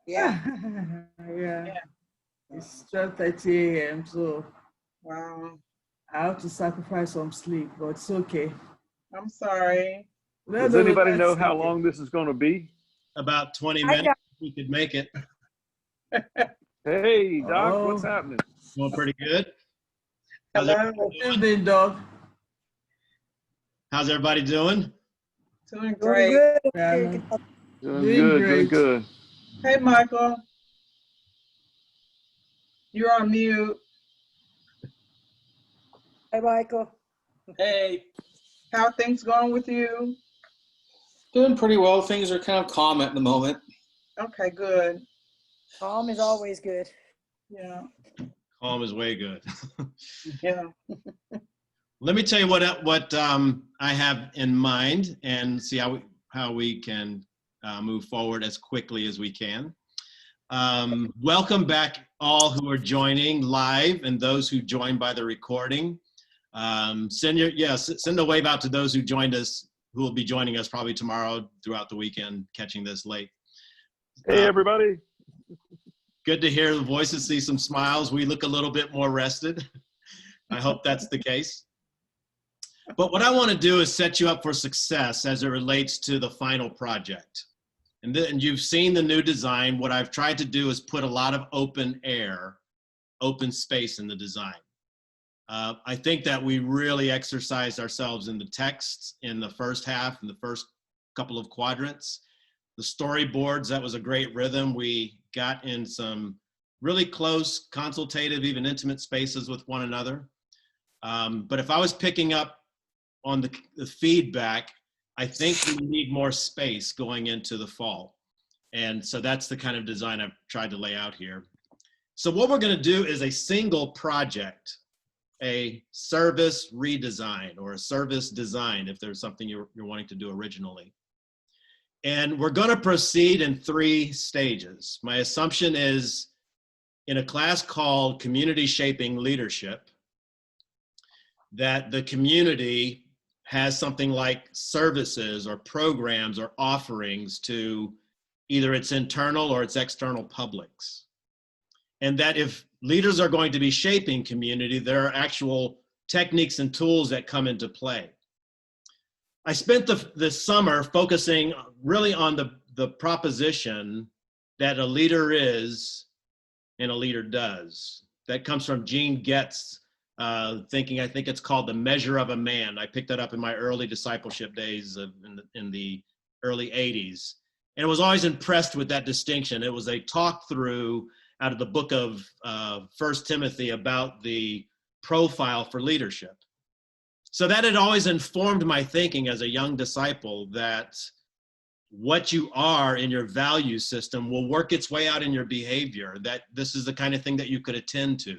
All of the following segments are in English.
Yeah. Yeah, Yeah. it's 12:30 a.m. So Wow. I have to sacrifice some sleep, but it's okay. I'm sorry. No, Does no, no, anybody know that's how okay. long this is going to be? About 20 I minutes. We could make it. Hey, Doc, what's Oh, happening? Going pretty good. How's Hello. everybody good doing? evening, dog. How's everybody doing? Doing Doing great. good. Yeah, Doing doing good, doing great. good. Hey, Michael. You're on mute. Hey, Michael. Hey, How are things going with you? doing pretty well. Things are kind of calm at the moment. Okay, good. Calm is always good. Yeah. Calm is way good. Yeah. Let me tell you what I have in mind and see how we can move forward as quickly as we can. Welcome back all who are joining live and those who joined by the recording. Send a wave out to those who joined us, who will be joining us probably tomorrow throughout the weekend, catching this late. Hey, everybody. Good to hear the voices, see some smiles. We look a little bit more rested. I hope that's the case. But what I want to do is set you up for success as it relates to the final project. And you've seen the new design. What I've tried to do is put a lot of open air, open space in the design. I think that we really exercised ourselves in the text in the first half, in the first couple of quadrants. The storyboards, that was a great rhythm. We got in some really close, consultative, even intimate spaces with one another. But if I was picking up on the feedback, I think we need more space going into the fall. And so that's the kind of design I've tried to lay out here. So what we're going to do is a single project, a service redesign or a service design, if there's something you're wanting to do originally. And we're going to proceed in 3 stages. My assumption is in a class called Community Shaping Leadership, that the community has something like services or programs or offerings to either its internal or its external publics. And that if leaders are going to be shaping community, there are actual techniques and tools that come into play. I spent the summer focusing really on the proposition that a leader is and a leader does. That comes from Gene Getz thinking, I think it's called The Measure of a Man. I picked that up in my early discipleship days in the early 80s. And I was always impressed with that distinction. It was a talk through out of the book of 1 Timothy about the profile for leadership. So that had always informed my thinking as a young disciple that what you are in your value system will work its way out in your behavior, that this is the kind of thing that you could attend to.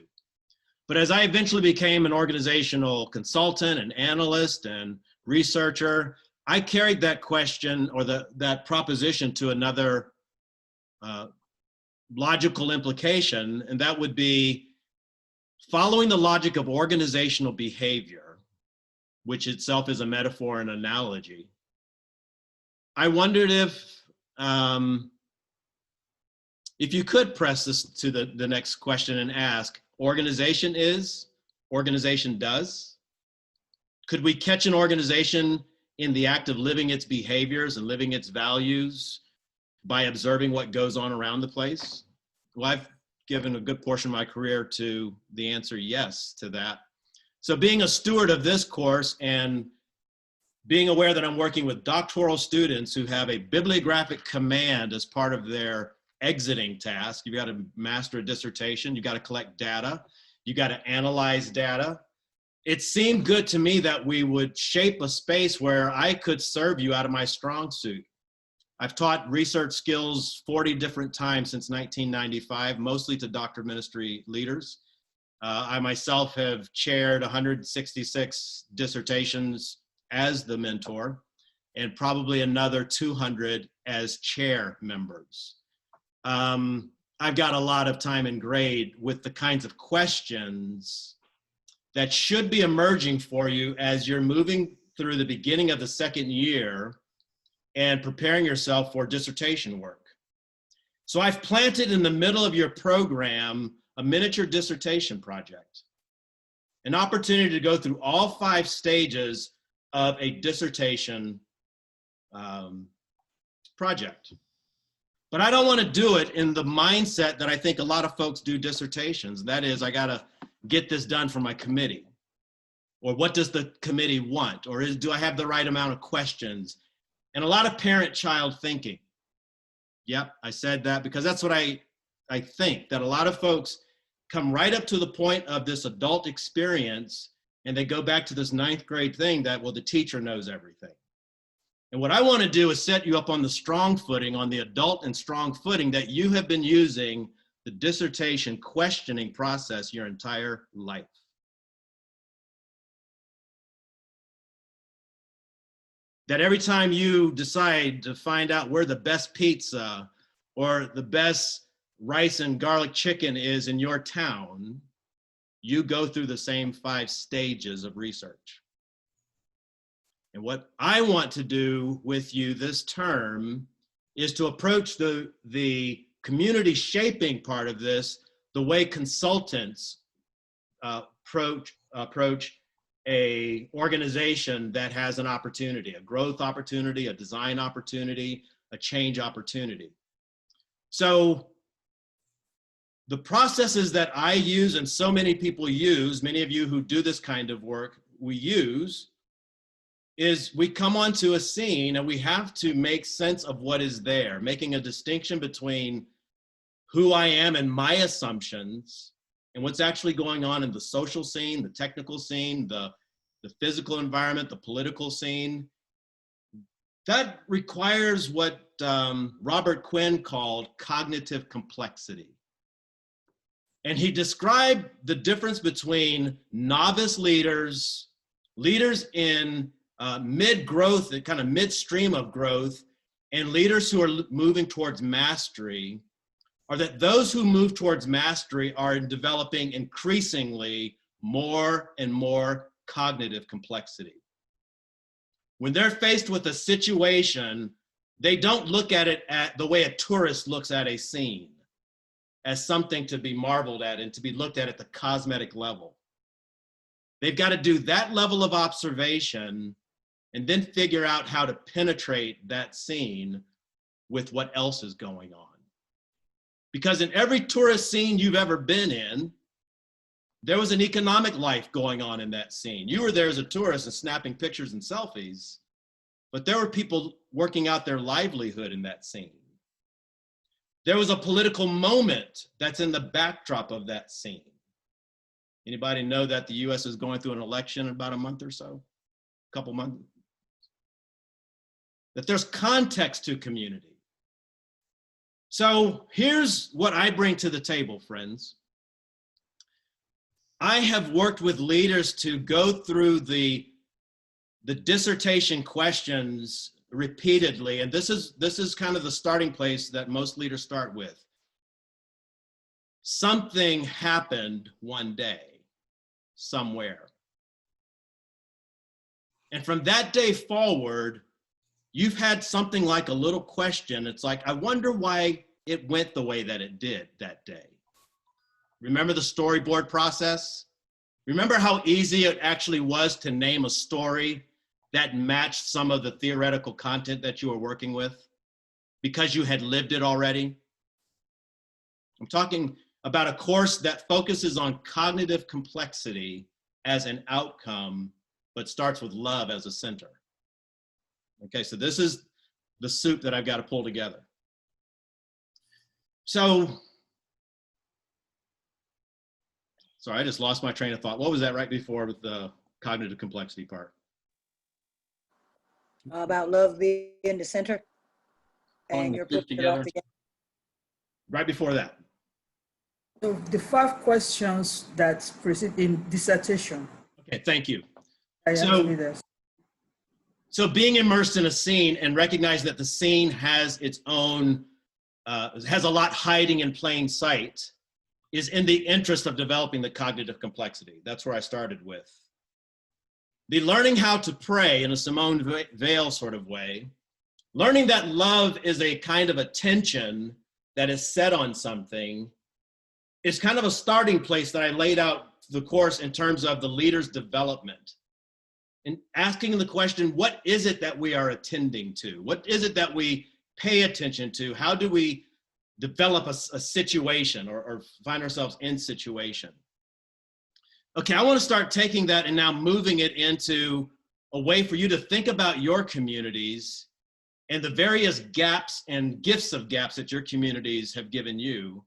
But as I eventually became an organizational consultant and analyst and researcher, I carried that question or that proposition to another logical implication, and that would be following the logic of organizational behavior, which itself is a metaphor and analogy. I wondered if you could press this to the next question and ask, organization is, organization does. Could we catch an organization in the act of living its behaviors and living its values by observing what goes on around the place? Well, I've given a good portion of my career to the answer yes to that. So being a steward of this course and being aware that I'm working with doctoral students who have a bibliographic command as part of their exiting task. You've got to master a dissertation, you've got to collect data, you've got to analyze data. It seemed good to me that we would shape a space where I could serve you out of my strong suit. I've taught research skills 40 different times since 1995, mostly to doctor ministry leaders. I myself have chaired 166 dissertations as the mentor, and probably another 200 as chair members. I've got a lot of time and grade with the kinds of questions that should be emerging for you as you're moving through the beginning of the second year and preparing yourself for dissertation work. So I've planted in the middle of your program a miniature dissertation project, an opportunity to go through all 5 stages of a dissertation project. But I don't want to do it in the mindset that I think a lot of folks do dissertations. That is, I got to get this done for my committee. Or what does the committee want? Or do I have the right amount of questions? And a lot of parent-child thinking. Yep, I said that because that's what I think, that a lot of folks come right up to the point of this adult experience and they go back to this 9th grade thing that, well, the teacher knows everything. And what I want to do is set you up on the strong footing, on the adult and strong footing that you have been using the dissertation questioning process your entire life. That every time you decide to find out where the best pizza or the best rice and garlic chicken is in your town, you go through the same 5 stages of research. And what I want to do with you this term is to approach the community shaping part of this the way consultants approach a organization that has an opportunity, a growth opportunity, a design opportunity, a change opportunity. So the processes that I use and so many people use, many of you who do this kind of work, we use, is we come onto a scene and we have to make sense of what is there, making a distinction between who I am and my assumptions and what's actually going on in the social scene, the technical scene, the physical environment, the political scene. That requires what Robert Quinn called cognitive complexity. And he described the difference between novice leaders, leaders in mid-growth, kind of midstream of growth, and leaders who are moving towards mastery, are that those who move towards mastery are developing increasingly more and more cognitive complexity. When they're faced with a situation, they don't look at it the way a tourist looks at a scene, as something to be marveled at and to be looked at the cosmetic level. They've got to do that level of observation and then figure out how to penetrate that scene with what else is going on. Because in every tourist scene you've ever been in, there was an economic life going on in that scene. You were there as a tourist and snapping pictures and selfies, but there were people working out their livelihood in that scene. There was a political moment that's in the backdrop of that scene. Anybody know that the US is going through an election in about a month or so? A couple months? That there's context to community. So here's what I bring to the table, friends. I have worked with leaders to go through the dissertation questions repeatedly, and this is kind of the starting place that most leaders start with. Something happened one day, somewhere. And from that day forward, you've had something like a little question. It's like, I wonder why it went the way that it did that day. Remember the storyboard process? Remember how easy it actually was to name a story that matched some of the theoretical content that you were working with because you had lived it already? I'm talking about a course that focuses on cognitive complexity as an outcome, but starts with love as a center. Okay, so this is the soup that I've got to pull together. So, sorry, I just lost my train of thought. What was that right before with the cognitive complexity part? About love being the center Pulling and the you're soup putting it all together. together. Right before that. So the 5 questions that precede in dissertation. Okay, thank you. I So- actually this. So being immersed in a scene and recognize that the scene has its own, has a lot hiding in plain sight is in the interest of developing the cognitive complexity. That's where I started with. The learning how to pray in a Simone Weil sort of way, learning that love is a kind of a tension that is set on something is kind of a starting place that I laid out the course in terms of the leader's development. And asking the question, what is it that we are attending to? What is it that we pay attention to? How do we develop a situation or find ourselves in situation? Okay, I want to start taking that and now moving it into a way for you to think about your communities and the various gaps and gifts of gaps that your communities have given you,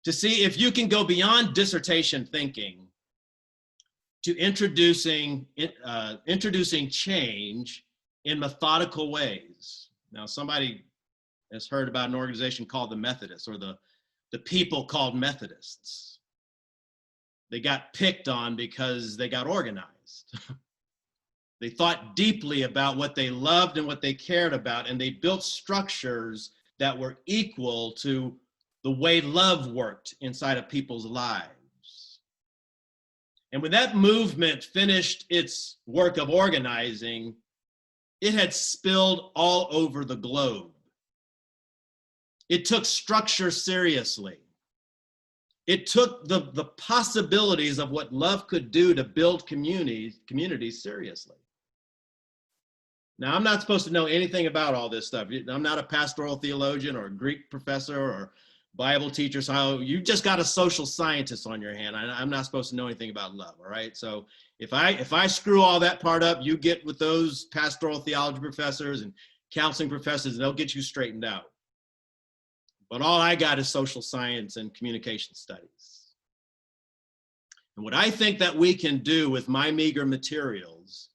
to see if you can go beyond dissertation thinking to introducing change in methodical ways. Now, somebody has heard about an organization called the Methodists, or the people called Methodists. They got picked on because they got organized. They thought deeply about what they loved and what they cared about, and they built structures that were equal to the way love worked inside of people's lives. And when that movement finished its work of organizing, it had spilled all over the globe. It took structure seriously. It took the possibilities of what love could do to build communities seriously. Now, I'm not supposed to know anything about all this stuff. I'm not a pastoral theologian or a Greek professor or Bible teacher, so you just got a social scientist on your hand. I'm not supposed to know anything about love, all right? So if I screw all that part up, you get with those pastoral theology professors and counseling professors, and they'll get you straightened out. But all I got is social science and communication studies. And what I think that we can do with my meager materials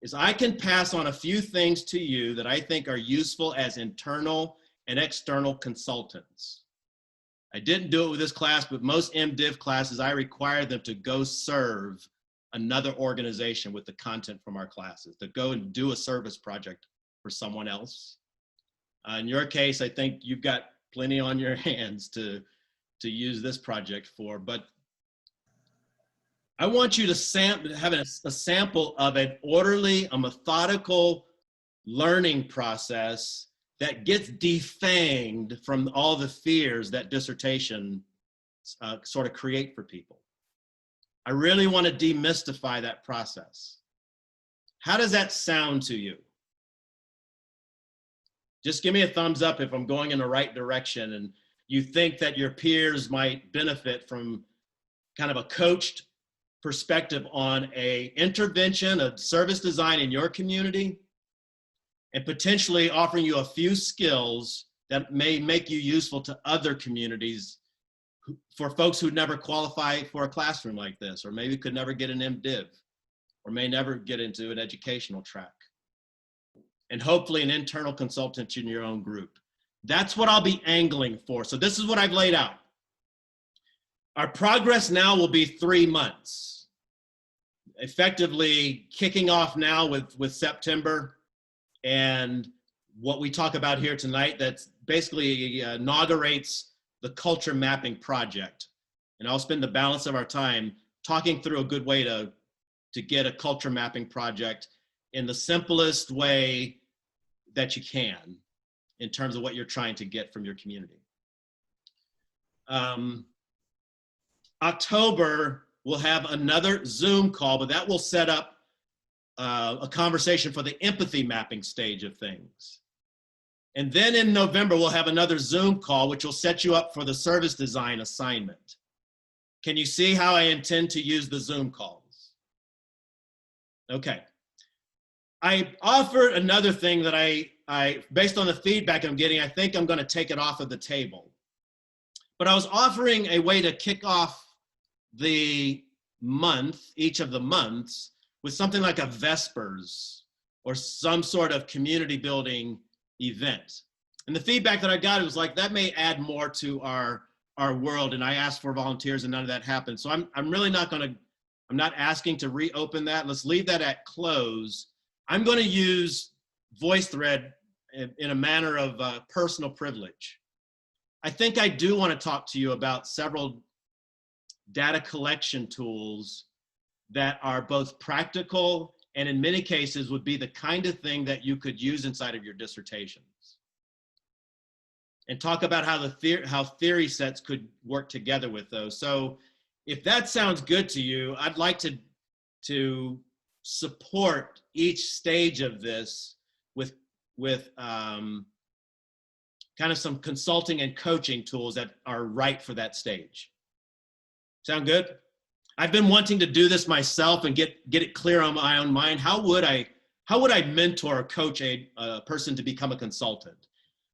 is I can pass on a few things to you that I think are useful as internal and external consultants. I didn't do it with this class, but most MDiv classes, I require them to go serve another organization with the content from our classes, to go and do a service project for someone else. In your case, I think you've got plenty on your hands to use this project for, but I want you to have a sample of an orderly, a methodical learning process that gets defanged from all the fears that dissertation sort of create for people. I really want to demystify that process. How does that sound to you? Just give me a thumbs up if I'm going in the right direction and you think that your peers might benefit from kind of a coached perspective on a intervention, a service design in your community, and potentially offering you a few skills that may make you useful to other communities for folks who never qualify for a classroom like this, or maybe could never get an MDiv, or may never get into an educational track. And hopefully an internal consultant in your own group. That's what I'll be angling for. So this is what I've laid out. Our progress now will be 3 months. Effectively kicking off now with September, and what we talk about here tonight that basically inaugurates the culture mapping project. And I'll spend the balance of our time talking through a good way to get a culture mapping project in the simplest way that you can in terms of what you're trying to get from your community. October, we'll have another Zoom call, but that will set up a conversation for the empathy mapping stage of things. And then in November, we'll have another Zoom call, which will set you up for the service design assignment. Can you see how I intend to use the Zoom calls? Okay. I offered another thing that I based on the feedback I'm getting, I think I'm going to take it off of the table. But I was offering a way to kick off the month, each of the months, with something like a Vespers or some sort of community building event. And the feedback that I got was like, that may add more to our world. And I asked for volunteers and none of that happened. So I'm really not going to, I'm not asking to reopen that. Let's leave that at close. I'm going to use VoiceThread in a manner of personal privilege. I think I do want to talk to you about several data collection tools that are both practical and in many cases would be the kind of thing that you could use inside of your dissertations. and talk about how theory sets could work together with those. So if that sounds good to you, I'd like to support each stage of this with kind of some consulting and coaching tools that are right for that stage. Sound good? I've been wanting to do this myself and get it clear on my own mind. How would I mentor or coach a person to become a consultant?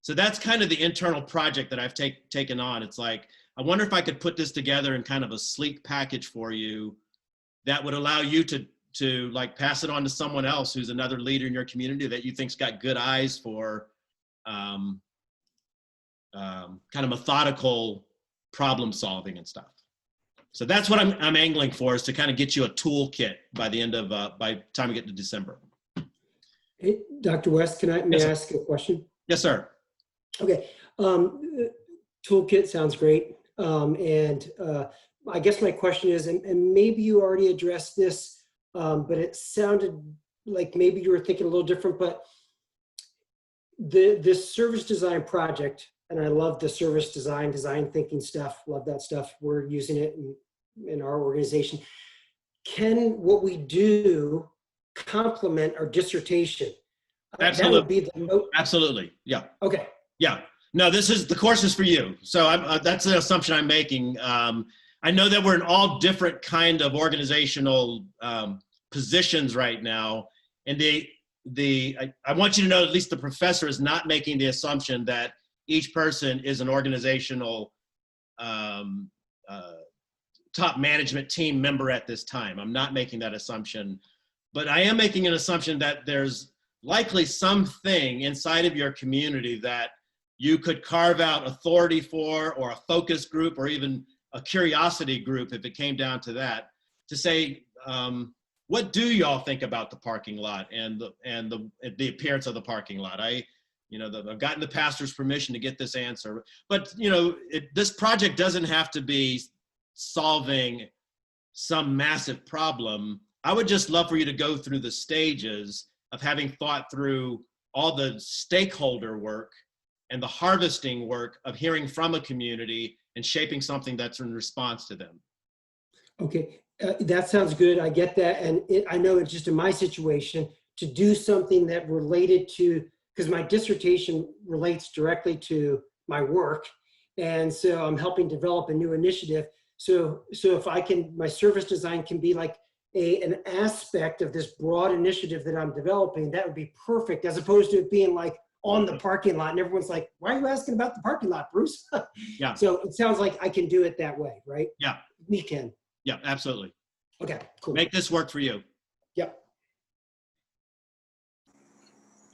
So that's kind of the internal project that I've taken on. It's like, I wonder if I could put this together in kind of a sleek package for you that would allow you to like pass it on to someone else who's another leader in your community that you think's got good eyes for kind of methodical problem solving and stuff. So that's what I'm angling for, is to kind of get you a toolkit by the end of by the time we get to December. Hey, Dr. West, may Yes, I sir. ask a question? Yes, sir. Okay. Toolkit sounds great. I guess my question is, and maybe you already addressed this, but it sounded like maybe you were thinking a little different, but this service design project, and I love the service design thinking stuff, love that stuff. We're using it in our organization. Can what we do complement our dissertation? Absolutely. That would be the Absolutely. Yeah. okay. Yeah. No, the course is for you. So that's the assumption I'm making. I know that we're in all different kind of organizational positions right now. And I want you to know, at least the professor is not making the assumption that each person is an organizational top management team member at this time. I'm not making that assumption, but I am making an assumption that there's likely something inside of your community that you could carve out authority for, or a focus group, or even a curiosity group, if it came down to that, to say, what do y'all think about the parking lot and the appearance of the parking lot? I've gotten the pastor's permission to get this answer, but this project doesn't have to be solving some massive problem. I would just love for you to go through the stages of having thought through all the stakeholder work and the harvesting work of hearing from a community and shaping something that's in response to them. Okay, that sounds good. I get that. And I know it's just in my situation to do something that related to, because my dissertation relates directly to my work. And so I'm helping develop a new initiative. So if I can, my service design can be like an aspect of this broad initiative that I'm developing, that would be perfect, as opposed to it being like on the parking lot and everyone's like, why are you asking about the parking lot, Bruce? Yeah. So it sounds like I can do it that way, right? Yeah. We can. Yeah, absolutely. Okay, cool. Make this work for you. Yep.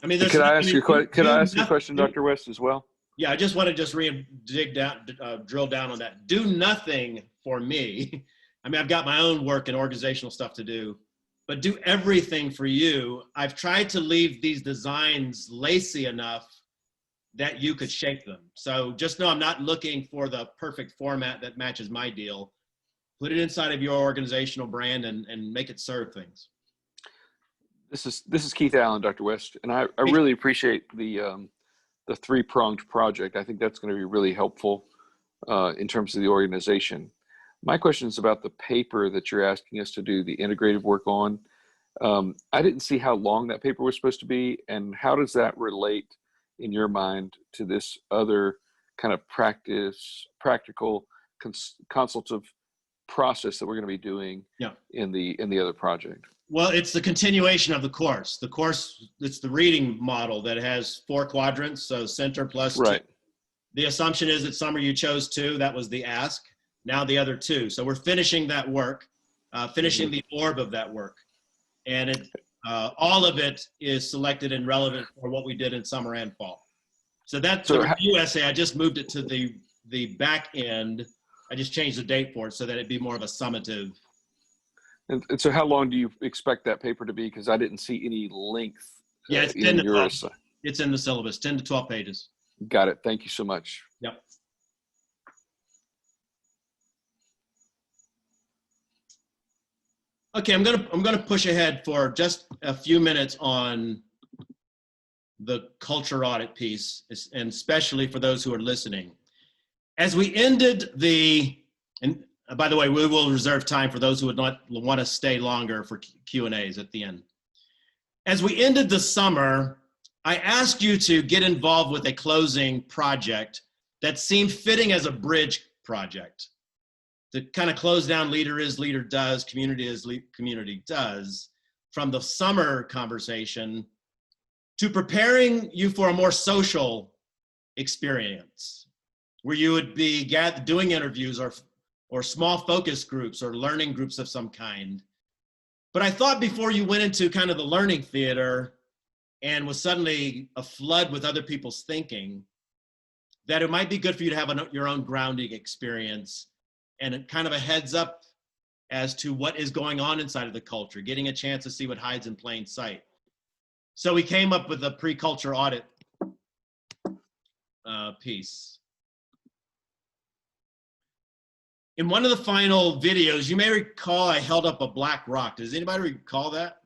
I mean, Could I ask you a question, Dr. West, as well? Yeah, I just want to drill down on that. Do nothing for me. I mean, I've got my own work and organizational stuff to do, but do everything for you. I've tried to leave these designs lacy enough that you could shape them. So just know I'm not looking for the perfect format that matches my deal. Put it inside of your organizational brand and make it serve things. This is Keith Allen, Dr. West, and I really appreciate the three-pronged project. I think that's going to be really helpful in terms of the organization. My question is about the paper that you're asking us to do the integrative work on. I didn't see how long that paper was supposed to be, and how does that relate in your mind to this other kind of practical consultative process that we're going to be doing in the other project? Well, it's the continuation of the course. The course, it's the reading model that has 4 quadrants, so center plus 2. Right. The assumption is that summer you chose 2, that was the ask. Now the other 2. So we're finishing that work, finishing the orb of that work. And all of it is selected and relevant for what we did in summer and fall. So that's the review essay. I just moved it to the back end. I just changed the date for it so that it'd be more of a summative. And so how long do you expect that paper to be? Because I didn't see any length. Yeah, it's 10 to 12. It's in the syllabus, 10 to 12 pages. Got it. Thank you so much. Yep. Okay, I'm gonna push ahead for just a few minutes on the culture audit piece, and especially for those who are listening. As we ended and by the way, we will reserve time for those who would not want to stay longer for Q&As at the end. As we ended the summer, I asked you to get involved with a closing project that seemed fitting as a bridge project. To kind of close down leader is, leader does, community is, community does, from the summer conversation to preparing you for a more social experience where you would be doing interviews or small focus groups or learning groups of some kind. But I thought before you went into kind of the learning theater and was suddenly aflood with other people's thinking, that it might be good for you to have your own grounding experience and kind of a heads up as to what is going on inside of the culture, getting a chance to see what hides in plain sight. So we came up with a pre-culture audit piece. In one of the final videos, you may recall I held up a black rock. Does anybody recall that?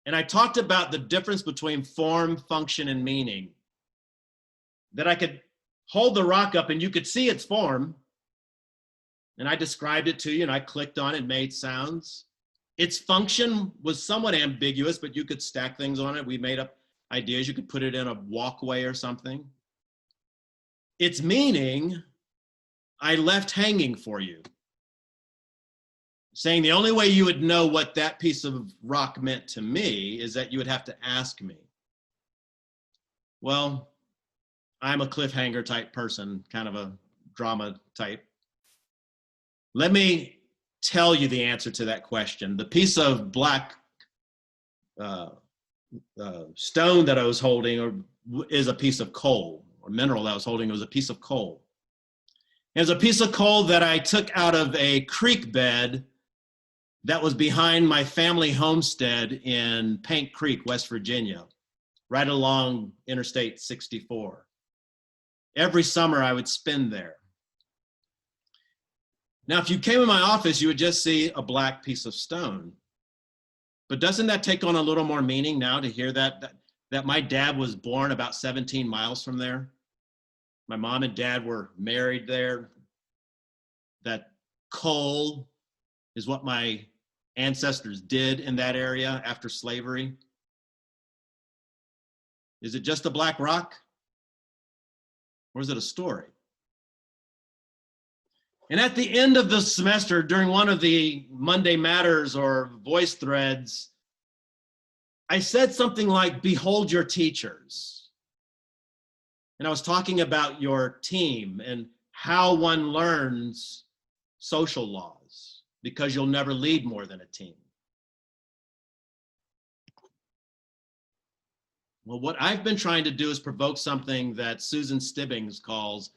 And I talked about the difference between form, function, and meaning. That I could hold the rock up and you could see its form. And I described it to you and I clicked on it, made sounds. Its function was somewhat ambiguous, but you could stack things on it. We made up ideas. You could put it in a walkway or something. Its meaning, I left hanging for you, saying the only way you would know what that piece of rock meant to me is that you would have to ask me. Well, I'm a cliffhanger type person, kind of a drama type. Let me tell you the answer to that question. The piece of black stone that I was holding is a piece of coal, or mineral that I was holding was a piece of coal. It was a piece of coal that I took out of a creek bed that was behind my family homestead in Paint Creek, West Virginia, right along Interstate 64. Every summer I would spend there. Now, if you came in my office, you would just see a black piece of stone. But doesn't that take on a little more meaning now to hear that my dad was born about 17 miles from there? My mom and dad were married there. That coal is what my ancestors did in that area after slavery. Is it just a black rock? Or is it a story? And at the end of the semester, during one of the Monday Matters or voice threads, I said something like, behold your teachers. And I was talking about your team and how one learns social laws, because you'll never lead more than a team. Well, what I've been trying to do is provoke something that Susan Stibbings calls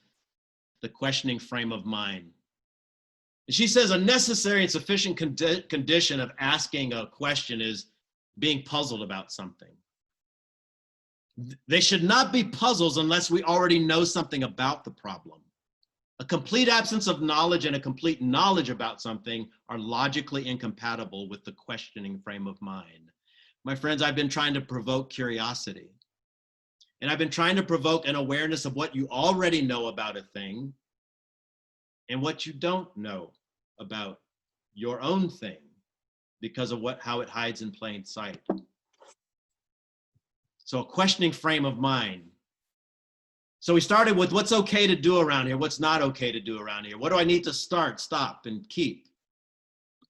the questioning frame of mind. And she says a necessary and sufficient condition of asking a question is being puzzled about something. They should not be puzzles unless we already know something about the problem. A complete absence of knowledge and a complete knowledge about something are logically incompatible with the questioning frame of mind. My friends, I've been trying to provoke curiosity. And I've been trying to provoke an awareness of what you already know about a thing and what you don't know about your own thing because of how it hides in plain sight. So a questioning frame of mind. So we started with what's okay to do around here, what's not okay to do around here. What do I need to start, stop, and keep?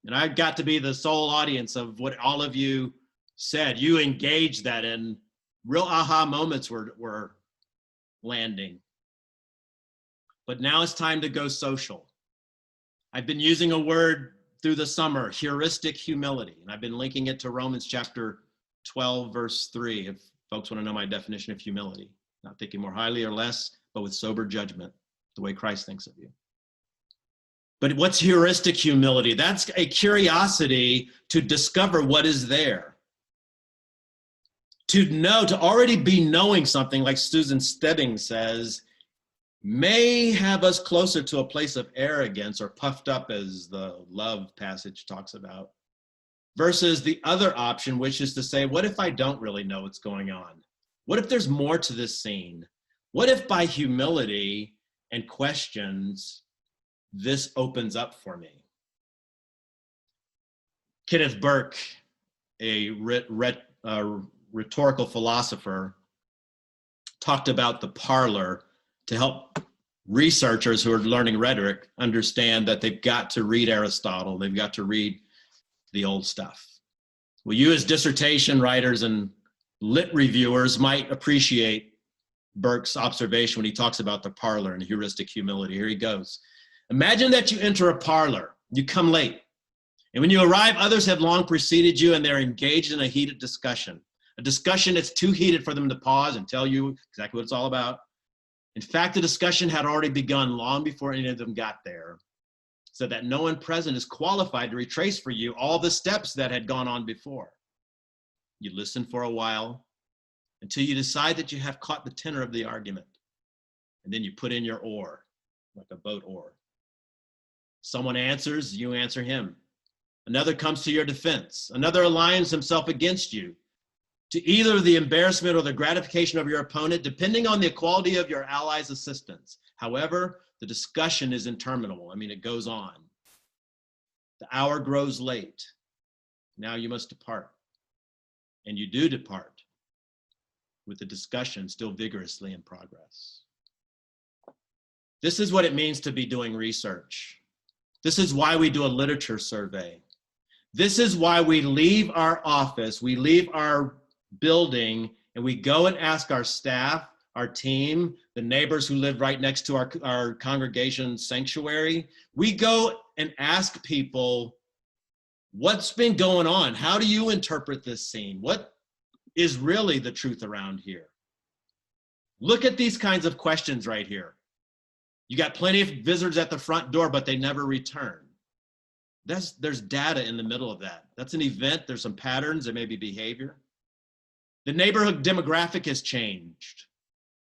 And I got to be the sole audience of what all of you said. You engaged that, and real aha moments were landing. But now it's time to go social. I've been using a word through the summer, heuristic humility, and I've been linking it to Romans chapter 12, verse 3, if folks want to know my definition of humility. Not thinking more highly or less, but with sober judgment, the way Christ thinks of you. But what's heuristic humility? That's a curiosity to discover what is there. To know, to already be knowing something, like Susan Stebbings says, may have us closer to a place of arrogance or puffed up, as the love passage talks about, versus the other option, which is to say, what if I don't really know what's going on? What if there's more to this scene? What if by humility and questions, this opens up for me? Kenneth Burke, a rhetorical philosopher, talked about the parlor to help researchers who are learning rhetoric understand that they've got to read Aristotle, they've got to read the old stuff. Well, you as dissertation writers and lit reviewers might appreciate Burke's observation when he talks about the parlor and heuristic humility. Here he goes. Imagine that you enter a parlor, you come late, and when you arrive, others have long preceded you and they're engaged in a heated discussion. A discussion that's too heated for them to pause and tell you exactly what it's all about. In fact, the discussion had already begun long before any of them got there, so that no one present is qualified to retrace for you all the steps that had gone on before. You listen for a while until you decide that you have caught the tenor of the argument, and then you put in your oar, like a boat oar. Someone answers, you answer him. Another comes to your defense. Another aligns himself against you, to either the embarrassment or the gratification of your opponent, depending on the quality of your ally's assistance. However, the discussion is interminable. I mean, it goes on. The hour grows late. Now you must depart. And you do depart with the discussion still vigorously in progress. This is what it means to be doing research. This is why we do a literature survey. This is why we leave our office, we leave our building, and we go and ask our staff, our team, the neighbors who live right next to our congregation sanctuary. We go and ask people, what's been going on? How do you interpret this scene? What is really the truth around here? Look at these kinds of questions right here. You got plenty of visitors at the front door, but they never return. There's data in the middle of that. That's an event. There's some patterns. There may be behavior. The neighborhood demographic has changed.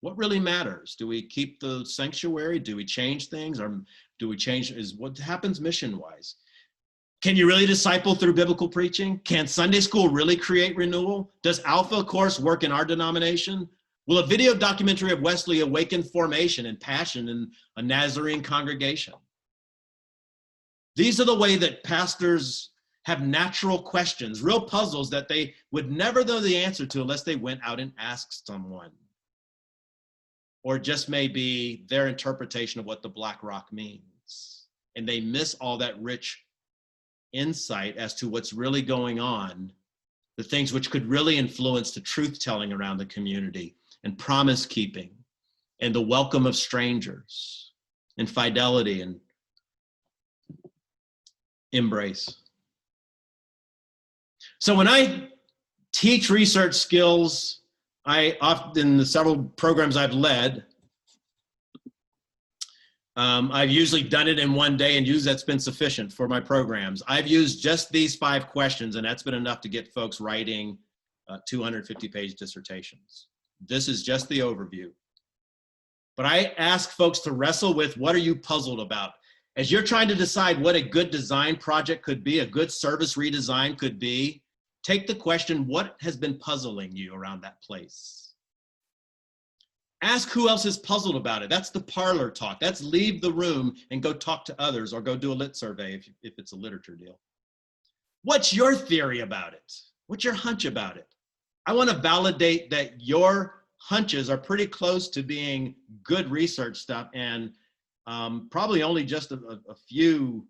What really matters? Do we keep the sanctuary? Do we change things? Or do we change what happens mission-wise? Can you really disciple through biblical preaching? Can Sunday school really create renewal? Does Alpha Course work in our denomination? Will a video documentary of Wesley awaken formation and passion in a Nazarene congregation? These are the way that pastors have natural questions, real puzzles that they would never know the answer to unless they went out and asked someone. Or just maybe their interpretation of what the Black Rock means. And they miss all that rich insight as to what's really going on, the things which could really influence the truth-telling around the community, and promise-keeping, and the welcome of strangers, and fidelity, and embrace. So when I teach research skills, I often, the several programs I've led, I've usually done it in one day, and that's been sufficient for my programs. I've used just these 5 questions, and that's been enough to get folks writing 250-page dissertations. This is just the overview. But I ask folks to wrestle with, what are you puzzled about? As you're trying to decide what a good design project could be, a good service redesign could be, take the question, what has been puzzling you around that place? Ask who else is puzzled about it. That's the parlor talk. That's leave the room and go talk to others, or go do a lit survey if it's a literature deal. What's your theory about it? What's your hunch about it? I want to validate that your hunches are pretty close to being good research stuff, and probably only just a few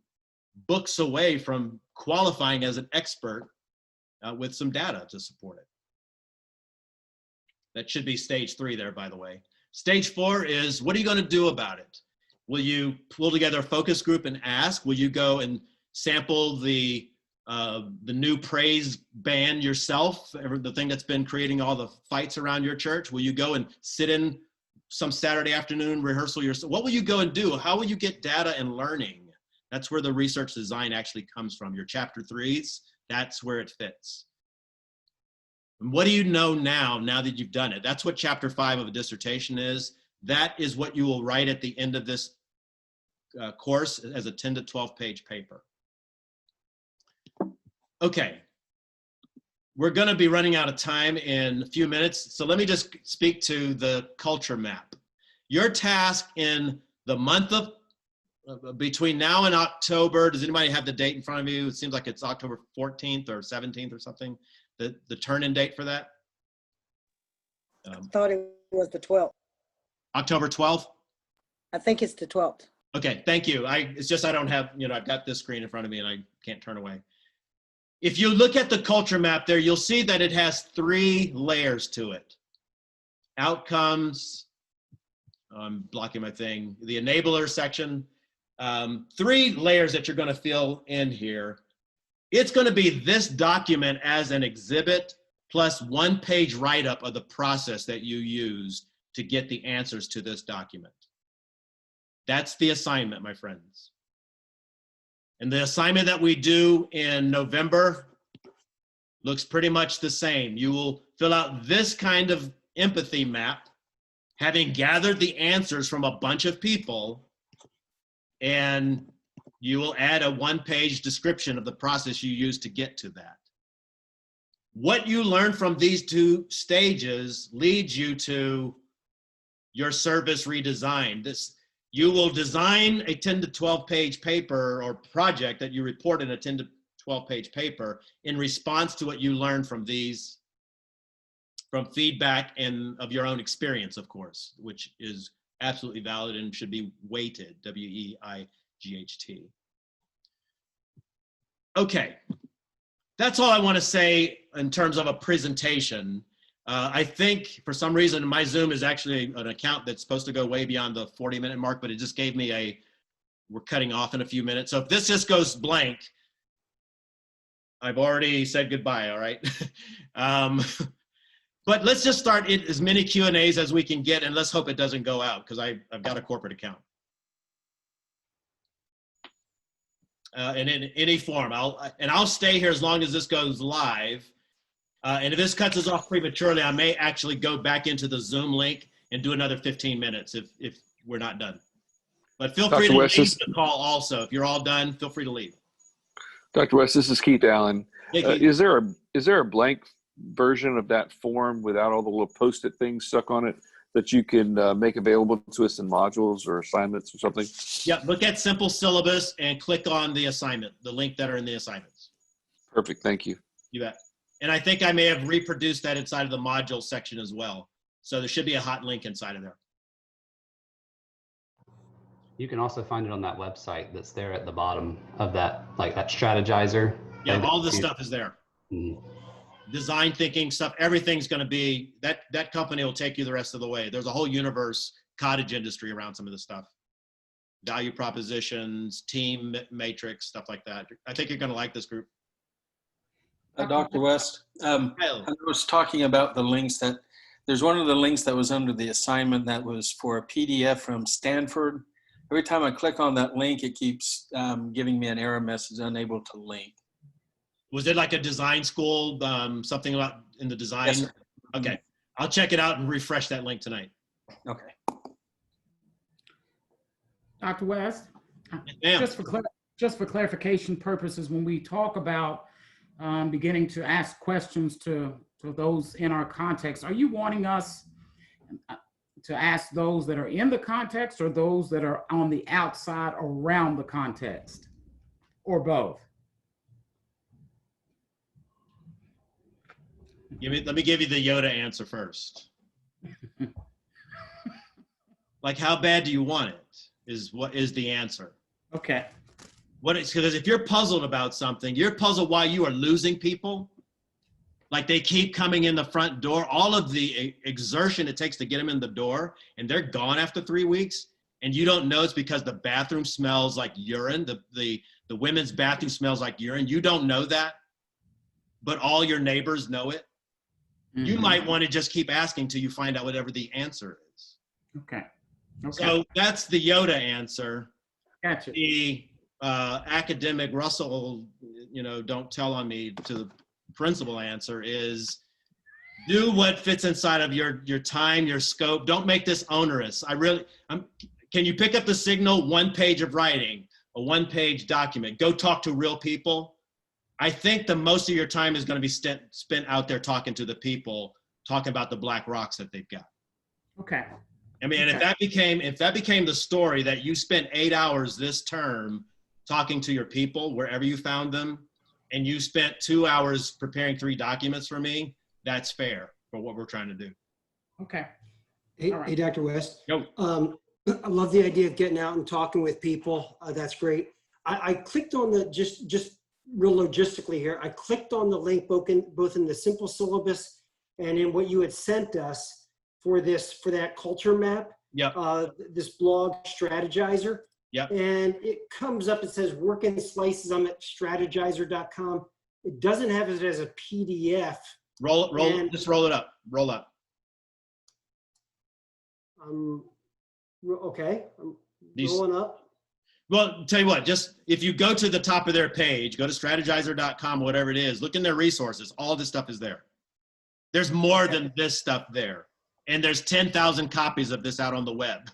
books away from qualifying as an expert with some data to support it. That should be stage 3 there, by the way. Stage 4 is, what are you going to do about it? Will you pull together a focus group and ask? Will you go and sample the new praise band yourself, the thing that's been creating all the fights around your church? Will you go and sit in some Saturday afternoon rehearsal yourself? What will you go and do? How will you get data and learning? That's where the research design actually comes from. Your chapter 3s, that's where it fits. And what do you know now that you've done it? That's what chapter 5 of a dissertation is. That is what you will write at the end of this course as a 10 to 12 page paper. Okay, we're going to be running out of time in a few minutes. So let me just speak to the culture map. Your task in the month of between now and October, does anybody have the date in front of you? It seems like it's October 14th or 17th or something, the turn-in date for that. I thought it was the 12th. October 12th? I think it's the 12th. Okay, thank you. It's just I don't have, I've got this screen in front of me and I can't turn away. If you look at the culture map there, you'll see that it has 3 layers to it. Outcomes, I'm blocking my thing, the enabler section, 3 layers that you're going to fill in here. It's going to be this document as an exhibit plus 1-page write-up of the process that you used to get the answers to this document. That's the assignment, my friends. And the assignment that we do in November looks pretty much the same. You will fill out this kind of empathy map, having gathered the answers from a bunch of people, and you will add a 1-page description of the process you used to get to that. What you learn from these 2 stages leads you to your service redesign. You will design a 10 to 12 page paper or project that you report in a 10 to 12 page paper in response to what you learned from these, from feedback and of your own experience, of course, which is absolutely valid and should be weighted, W-E-I-G-H-T. Okay, that's all I want to say in terms of a presentation. I think for some reason my Zoom is actually an account that's supposed to go way beyond the 40-minute mark, but it just gave me we're cutting off in a few minutes. So if this just goes blank, I've already said goodbye, all right? But let's just start as many Q&As as we can get, and let's hope it doesn't go out because I've got a corporate account. And in any form, I'll stay here as long as this goes live. And if this cuts us off prematurely, I may actually go back into the Zoom link and do another 15 minutes if we're not done. But feel free to leave the call also. If you're all done, feel free to leave. Dr. West, this is Keith Allen. Yeah, Keith. Is there a blank version of that form without all the little Post-it things stuck on it that you can make available to us in modules or assignments or something? Yeah, look at simple syllabus and click on the assignment, the link that are in the assignments. Perfect, thank you. You bet. And I think I may have reproduced that inside of the module section as well. So there should be a hot link inside of there. You can also find it on that website that's there at the bottom of that, like that strategizer. Yeah, all this stuff is there. Mhm. Design thinking stuff, everything's going to be, that company will take you the rest of the way. There's a whole universe, cottage industry around some of this stuff. Value propositions, team matrix, stuff like that. I think you're going to like this group. Dr. West, I was talking about the links that, there's one of the links that was under the assignment that was for a PDF from Stanford. Every time I click on that link, it keeps giving me an error message, unable to link. Was it like a design school, something about in the design? Yes, sir. Okay, I'll check it out and refresh that link tonight. Okay. Dr. West, Ma'am. just for clarification purposes, when we talk about beginning to ask questions to those in our context, are you wanting us to ask those that are in the context or those that are on the outside around the context, or both? Let me give you the Yoda answer first. Like, how bad do you want it? Is what is the answer? Okay. Because if you're puzzled about something, you're puzzled why you are losing people. Like they keep coming in the front door, all of the exertion it takes to get them in the door, and they're gone after 3 weeks, and you don't know it's because the bathroom smells like urine. The women's bathroom smells like urine. You don't know that, but all your neighbors know it. Mm-hmm. You might want to just keep asking till you find out whatever the answer is. Okay. So that's the Yoda answer. Gotcha. The academic Russell, don't tell on me to the principal answer is do what fits inside of your time, your scope. Don't make this onerous. Can you pick up the signal? 1 page of writing, a 1-page document. Go talk to real people. I think the most of your time is going to be spent out there talking to the people, talking about the black rocks that they've got. Okay. I mean, and if that became the story, that you spent 8 hours this term talking to your people wherever you found them, and you spent 2 hours preparing 3 documents for me, that's fair for what we're trying to do. Okay. Hey, All right. hey, Dr. West. Yo. I love the idea of getting out and talking with people. That's great. I clicked on the, just real logistically here, I clicked on the link both in the simple syllabus and in what you had sent us for that culture map. Yep. This blog Strategizer. Yep. And it comes up, it says work in slices. I'm at strategizer.com. It doesn't have it as a PDF. Just roll it up. Roll up. Okay. I'm These- rolling up. Well, tell you what, just if you go to the top of their page, go to strategizer.com, whatever it is, look in their resources. All this stuff is there. There's more than this stuff there. And there's 10,000 copies of this out on the web.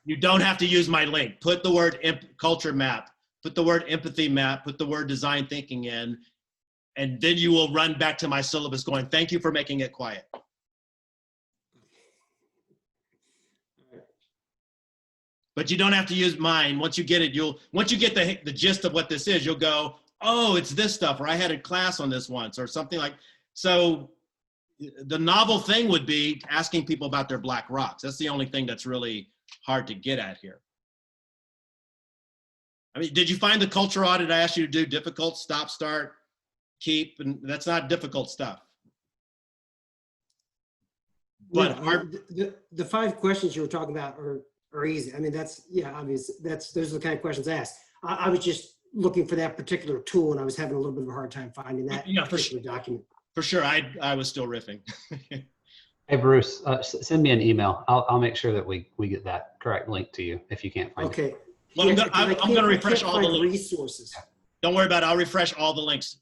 You don't have to use my link. Put the word culture map, put the word empathy map, put the word design thinking in, and then you will run back to my syllabus going, thank you for making it quiet. But you don't have to use mine. Once you get it, once you get the gist of what this is, you'll go, oh, it's this stuff, or I had a class on this once, or something like. So the novel thing would be asking people about their black rocks. That's the only thing that's really hard to get at here. I mean, did you find the culture audit I asked you to do difficult? Stop, start, keep, and that's not difficult stuff. But the 5 questions you were talking about are easy. I mean, that's, yeah, obvious. Those are the kind of questions asked. I was just looking for that particular tool, and I was having a little bit of a hard time finding that particular document. For sure, I was still riffing. Hey, Bruce, send me an email. I'll make sure that we get that correct link to you if you can't find it. Okay. Well, Yeah, I'm going to refresh all the links. resources. Don't worry about it. I'll refresh all the links.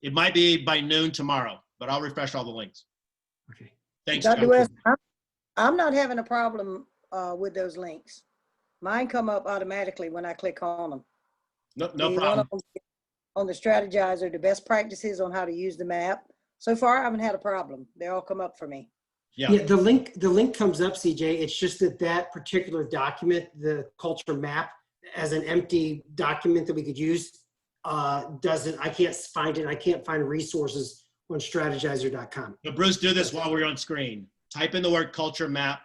It might be by noon tomorrow, but I'll refresh all the links. Okay. Thanks, Dr. John. West, I'm not having a problem with those links. Mine come up automatically when I click on them. No The problem. one on the Strategizer, the best practices on how to use the map. So far, I haven't had a problem. They all come up for me. Yeah. Yeah, the link comes up, CJ. It's just that particular document, the culture map, as an empty document that we could use, I can't find it. I can't find resources on strategizer.com. But Bruce, do this while we're on screen. Type in the word culture map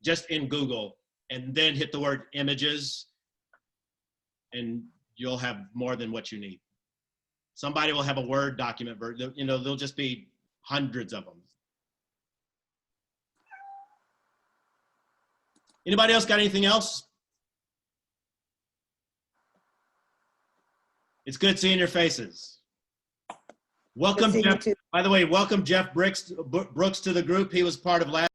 just in Google, and then hit the word images, and you'll have more than what you need. Somebody will have a Word document version. You know, there'll just be hundreds of them. Anybody else got anything else? It's good seeing your faces. Welcome, Good seeing you Jeff. too. By the way, welcome Jeff Brooks to the group. He was part of last